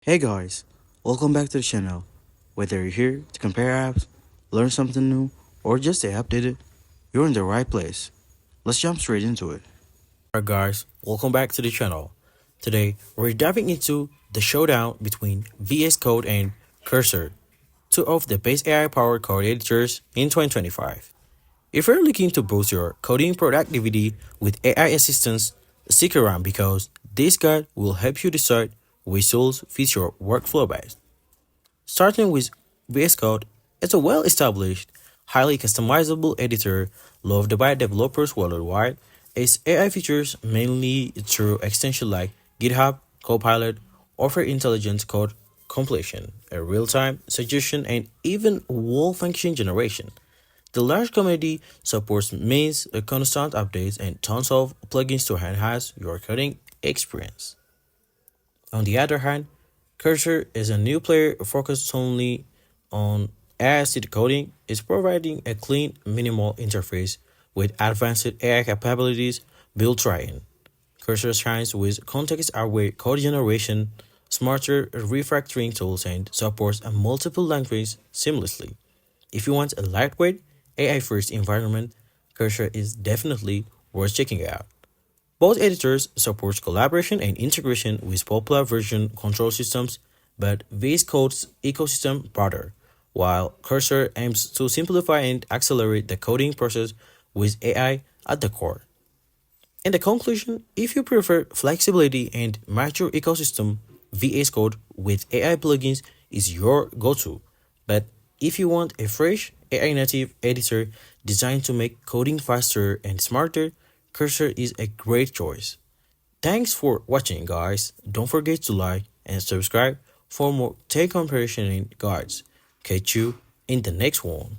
Hey guys, welcome back to the channel. Whether you're here to compare apps, learn something new, or just stay updated, you're in the right place. Let's jump straight into it. Alright guys, welcome back to the channel. Today, we're diving into the showdown between Vscode and Cursor, two of the best AI-powered code editors in 2025. If you're looking to boost your coding productivity with AI assistance, stick around because this guide will help you decide which tools fit your workflow best. Starting with VS Code, it's a well-established, highly customizable editor loved by developers worldwide. Its AI features, mainly through extensions like GitHub, Copilot, offer intelligent code completion, a real-time suggestion, and even wall function generation. The large community supports means constant updates and tons of plugins to enhance your coding experience. On the other hand, Cursor is a new player focused only on AI-assisted coding, is providing a clean, minimal interface with advanced AI capabilities built right in. Cursor shines with context-aware code generation, smarter refactoring tools, and supports a multiple languages seamlessly. If you want a lightweight, AI-first environment, Cursor is definitely worth checking out. Both editors support collaboration and integration with popular version control systems, but Vscode's ecosystem broader, while Cursor aims to simplify and accelerate the coding process with AI at the core. In the conclusion, if you prefer flexibility and mature ecosystem, VS Code with AI plugins is your go-to. But if you want a fresh AI native editor designed to make coding faster and smarter, Cursor is a great choice. Thanks for watching guys. Don't forget to like and subscribe for more tech comparison and guides. Catch you in the next one.